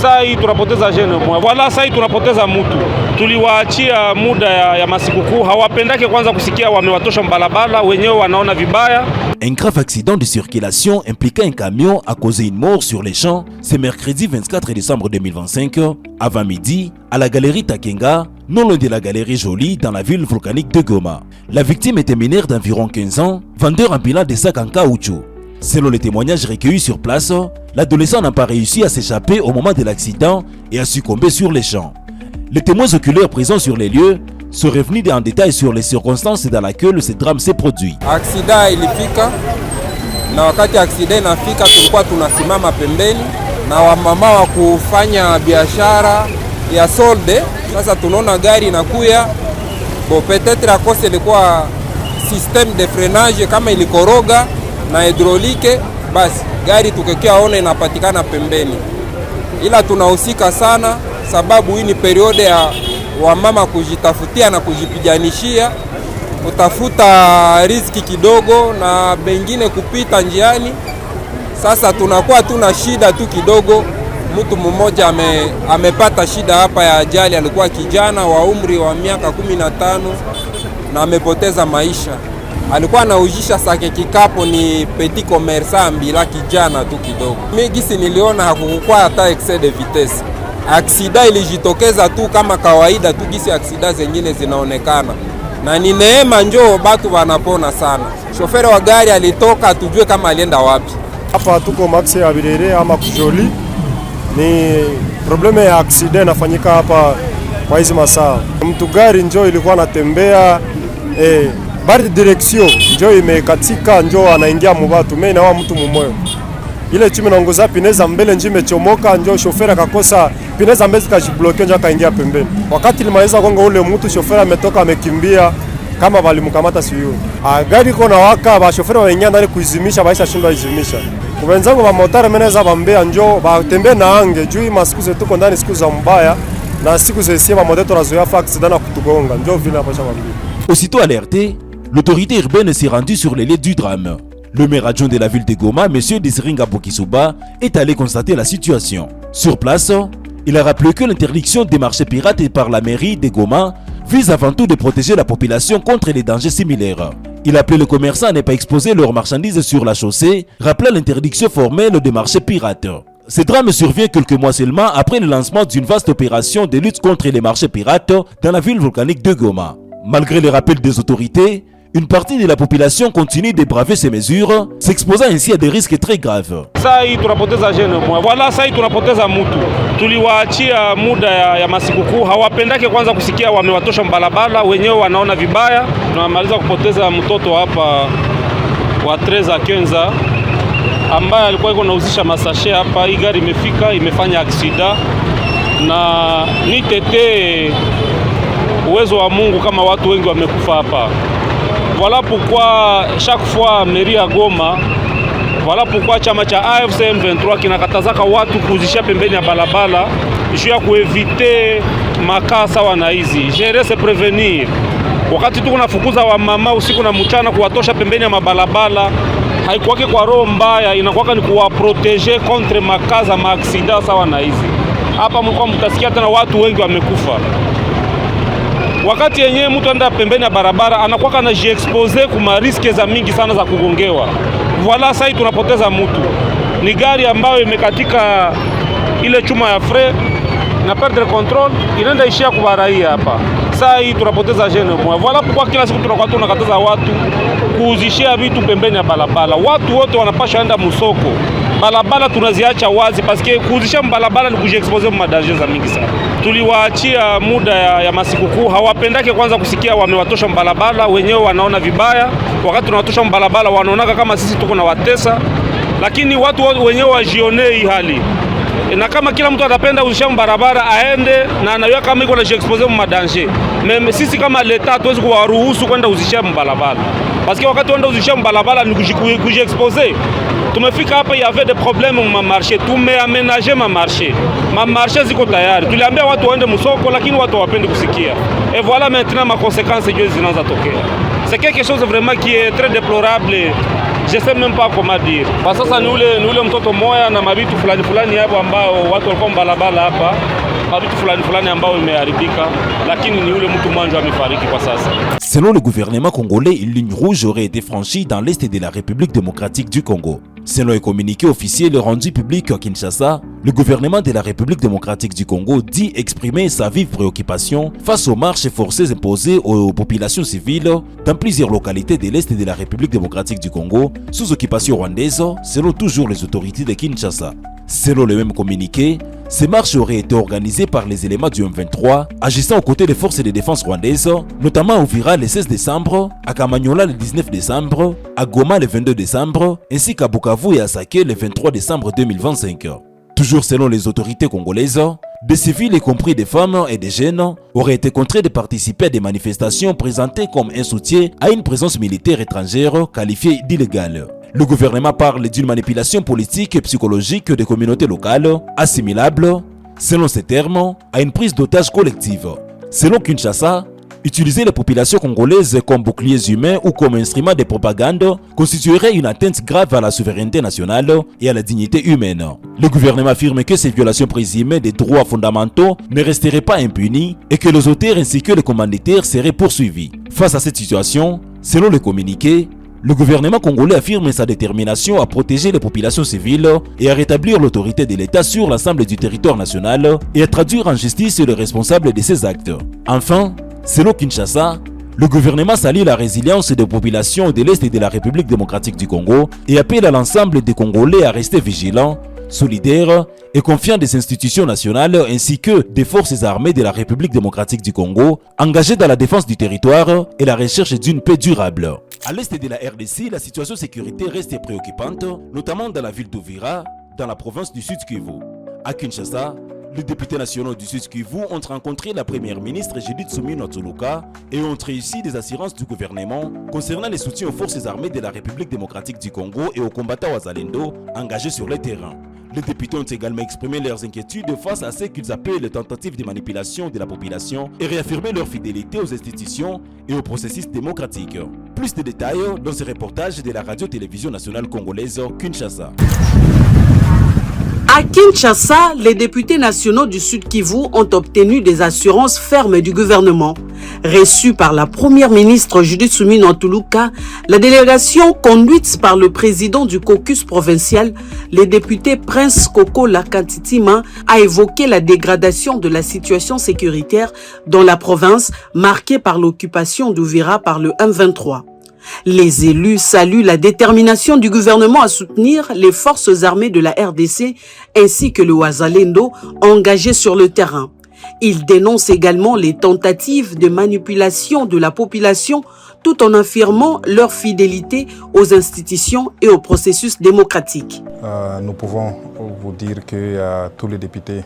Saa hii tunapoteza jeune mwa. Voilà, saa hii tunapoteza mtu. Tuliwaachia muda ya masikukuu, hawapendake kwanza kusikia wamewatosha mbalabala, wenyewe wanaona vibaya. Un grave accident de circulation impliquant un camion a causé une mort sur les champs ce mercredi 24 décembre 2025 avant midi à la galerie Takenga, non loin de la galerie Jolie dans la ville volcanique de Goma. La victime était mineur d'environ 15 ans, vendeur ambulant de sacs en caoutchouc. Selon les témoignages recueillis sur place, l'adolescent n'a pas réussi à s'échapper au moment de l'accident et a succombé sur les champs. Les témoins oculaires présents sur les lieux sont revenus en détail sur les circonstances dans lesquelles ce drame s'est produit. Aksida ilifika na wakati aksida inafika tulikuwa tunasimama pembeni na wamama wa kufanya biashara ya solde. Sasa tunaona gari inakuya, peut-être à cause ilikuwa système de freinage kama ilikoroga na hydraulique, basi gari tukekia ona inapatikana pembeni. Ila tunahusika sana sababu hii ni periode ya wamama kujitafutia na kujipiganishia, kutafuta riziki kidogo na bengine kupita njiani. Sasa tunakuwa tuna shida tu kidogo. Mtu mmoja amepata shida hapa ya ajali, alikuwa kijana wa umri wa miaka 15 na amepoteza maisha. Alikuwa anaujisha sake kikapo, ni petit commerçant bila kijana tu kidogo. Mimi gisi niliona hakukuwa hata excès de vitesse. Aksida ilijitokeza tu kama kawaida tu gisi aksida zingine zinaonekana. Na ni neema njoo batu wanapona sana. Shoferi wa gari alitoka tujue kama alienda wapi. Hapa tuko maxi ya Birere ama Kujoli. Ni probleme ya aksida inafanyika hapa kwa hizi masaa. Mtu gari njoo ilikuwa anatembea bari direction njoo imekatika, njoo anaingia mubatu. Mimi na mtu mumoyo. Ile chime naongoza pineza mbele njime chomoka, njoo shoferi akakosa pineza mbele kajibloke, njoo akaingia pembeni. Wakati limaliza gonga ule mtu, shoferi ametoka amekimbia kama walimkamata siyo. Gari iko na waka, ba shoferi waingia ndani kuizimisha, baisha shindwa izimisha. Wenzangu wa motari meneza bambea njoo batembee na ange juu masiku zetu tuko ndani siku za mbaya na siku zesi ba modeto razoya fa accident na kutugonga, njoo vile hapa shambani. Aussitôt alerté, l'autorité urbaine s'est rendue sur les lieux du drame. Le maire adjoint de la ville de Goma, M. Desiringa Bokisuba, est allé constater la situation. Sur place, il a rappelé que l'interdiction des marchés pirates par la mairie de Goma vise avant tout de protéger la population contre les dangers similaires. Il a appelé les commerçants à ne pas exposer leurs marchandises sur la chaussée, rappelant l'interdiction formelle des marchés pirates. Ce drame survient quelques mois seulement après le lancement d'une vaste opération de lutte contre les marchés pirates dans la ville volcanique de Goma. Malgré les rappels des autorités, une partie de la population continue de braver ces mesures, s'exposant ainsi à des risques très graves. Saa hii tunapoteza jeune mwa. Voilà, saa hii tunapoteza mtu. Tuliwaachia muda ya masikukuu, hawapendake kwanza kusikia wamewatosha mbalabala, wenyewe wanaona vibaya. Tunamaliza kupoteza mtoto hapa wa 13 15 ambaye alikuwa yuko nauzisha masashe hapa. Hii gari imefika imefanya aksida na ni tete uwezo wa Mungu kama watu wengi wamekufa hapa. Voilà pourquoi chaque fois mairie ya Goma, voilà pourquoi chama cha AFC M23 kinakatazaka watu kuzisha pembeni ya balabala juu ya kuevite makaa sawa na hizi. Gérer c'est prévenir. Wakati tuko nafukuza wa mama usiku na mchana kuwatosha pembeni ya mabalabala, haikuwake kwa roho mbaya, inakuwaka ni kuwaproteger contre makaa za maaksida sawa na hizi. Hapa mlikuwa mtasikia tena watu wengi wamekufa. Wakati yenyewe mtu anda pembeni ya barabara anakuwa anajiexpose kuma riske za mingi sana za kugongewa. Voilà, sasa tunapoteza mtu. Ni gari ambayo imekatika ile chuma ya fre na perdre control, inaenda ishia kwa raia hapa. Sasa hii tunapoteza jeune mwa. Voilà pourquoi kila siku tunakuwa tunakataza watu kuuzishia vitu pembeni ya barabara. Watu wote wanapaswa enda musoko. Balabala tunaziacha wazi paske kuuzisha mbalabala ni kujiexpose mu danger za mingi sana. Tuliwaachia muda ya masikukuu, hawapendake kwanza kusikia wamewatosha mbalabala, wenyewe wanaona vibaya. Wakati tunawatosha mbalabala wanaonaka kama sisi tuko na watesa, lakini watu wenyewe wajionee hali. Na kama kila mtu atapenda uzisha mbarabara aende na anajua kama iko na jiexpose mu danger. Sisi kama leta hatuwezi kuwaruhusu kwenda uzisha mbalabala. Paske wakati wenda uzisha mbalabala ni kujiexpose. Tumefika hapa, il y avait des problèmes au marché, tumeaménager ma marché. Ma marché ziko tayari. Tuliambia watu waende musoko lakini watu hawapendi kusikia. Et voilà maintenant ma conséquence je zinaanza tokea. C'est quelque chose vraiment qui est très déplorable je sais même pas comment dire. Kwa sasa ni ule mtoto moya na mabitu fulani hapo ambao watu walikuwa mbalabala hapa, mabitu fulani ambao imeharibika, lakini ni ule mtu mmoja amefariki kwa sasa. Selon le gouvernement congolais, une ligne rouge aurait été franchie dans l'est de la République démocratique du Congo. Selon un communiqué officiel rendu public à Kinshasa, le gouvernement de la République démocratique du Congo dit exprimer sa vive préoccupation face aux marches forcées imposées aux populations civiles dans plusieurs localités de l'est de la République démocratique du Congo sous occupation rwandaise, selon toujours les autorités de Kinshasa. Selon le même communiqué, ces marches auraient été organisées par les éléments du M23 agissant aux côtés des forces de défense rwandaises, notamment à Uvira le 16 décembre, à Kamanyola le 19 décembre, à Goma le 22 décembre, ainsi qu'à Bukavu et à Sake le 23 décembre 2025. Toujours selon les autorités congolaises, des civils, y compris des femmes et des jeunes, auraient été contraints de participer à des manifestations présentées comme un soutien à une présence militaire étrangère qualifiée d'illégale. Le gouvernement parle d'une manipulation politique et psychologique des communautés locales, assimilable, selon ces termes, à une prise d'otage collective. Selon Kinshasa, utiliser les populations congolaises comme boucliers humains ou comme instruments de propagande constituerait une atteinte grave à la souveraineté nationale et à la dignité humaine. Le gouvernement affirme que ces violations présumées des droits fondamentaux ne resteraient pas impunies et que les auteurs ainsi que les commanditaires seraient poursuivis. Face à cette situation, selon le communiqué, le gouvernement congolais affirme sa détermination à protéger les populations civiles et à rétablir l'autorité de l'État sur l'ensemble du territoire national et à traduire en justice les responsables de ces actes. Enfin, selon Kinshasa, le gouvernement salue la résilience des populations de l'Est de la République démocratique du Congo et appelle à l'ensemble des Congolais à rester vigilants, solidaires et confiants des institutions nationales ainsi que des forces armées de la République démocratique du Congo engagées dans la défense du territoire et la recherche d'une paix durable. À l'est de la RDC, la situation sécuritaire reste préoccupante, notamment dans la ville d'Uvira, dans la province du Sud Kivu. À Kinshasa, les députés nationaux du Sud Kivu ont rencontré la première ministre Judith Suminwa Tuluka et ont reçu des assurances du gouvernement concernant les soutiens aux forces armées de la République démocratique du Congo et aux combattants Wazalendo engagés sur le terrain. Les députés ont également exprimé leurs inquiétudes face à ce qu'ils appellent les tentatives de manipulation de la population et réaffirmé leur fidélité aux institutions et au processus démocratique. Plus de détails dans ce reportage de la radio-télévision nationale congolaise Kinshasa. À Kinshasa, les députés nationaux du Sud Kivu ont obtenu des assurances fermes du gouvernement. Reçue par la première ministre Judith Suminwa Tuluka, la délégation conduite par le président du caucus provincial, le député Prince Koko Lakantitima, a évoqué la dégradation de la situation sécuritaire dans la province marquée par l'occupation d'Uvira par le M23. Les élus saluent la détermination du gouvernement à soutenir les forces armées de la RDC ainsi que le Wazalendo engagés sur le terrain. Ils dénoncent également les tentatives de manipulation de la population tout en affirmant leur fidélité aux institutions et au processus démocratique. Nous pouvons vous dire que tous les députés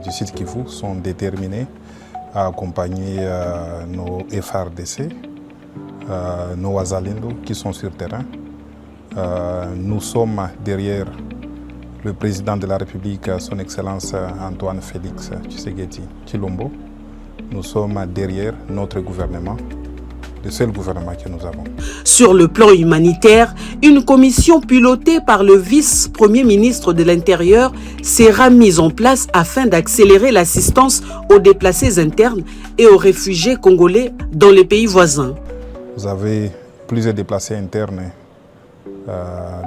du Sud Kivu sont déterminés à accompagner nos FRDC, nos Wazalendo qui sont sur terrain. Nous sommes derrière le président de la République, son Excellence Antoine Félix Tshisekedi Tshilombo. Nous sommes derrière notre gouvernement, le seul gouvernement que nous avons. Sur le plan humanitaire, une commission pilotée par le vice-premier ministre de l'Intérieur sera mise en place afin d'accélérer l'assistance aux déplacés internes et aux réfugiés congolais dans les pays voisins. Vous avez plusieurs déplacés internes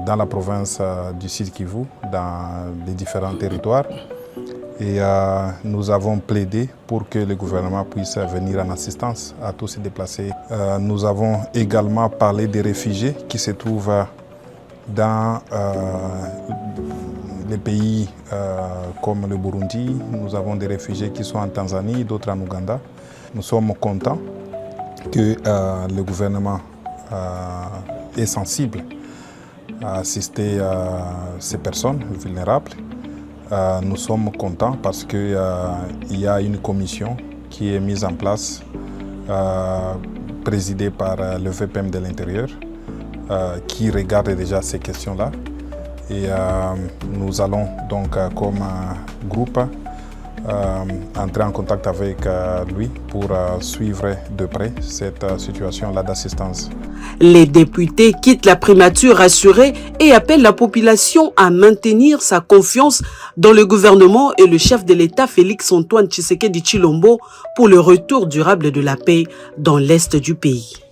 dans la province du Sud Kivu, dans les différents territoires. Et nous avons plaidé pour que le gouvernement puisse venir en assistance à tous ces déplacés. Nous avons également parlé des réfugiés qui se trouvent dans les pays comme le Burundi. Nous avons des réfugiés qui sont en Tanzanie, d'autres en Ouganda. Nous sommes contents que le gouvernement est sensible à assister ces personnes vulnérables. Nous sommes contents parce qu'il y a une commission qui est mise en place, présidée par le VPM de l'Intérieur, qui regarde déjà ces questions-là. Et nous allons donc, comme groupe, entrer en contact avec lui pour suivre de près cette situation-là d'assistance. Les députés quittent la primature rassurée et appellent la population à maintenir sa confiance dans le gouvernement et le chef de l'État Félix-Antoine Tshisekedi Tshilombo pour le retour durable de la paix dans l'est du pays.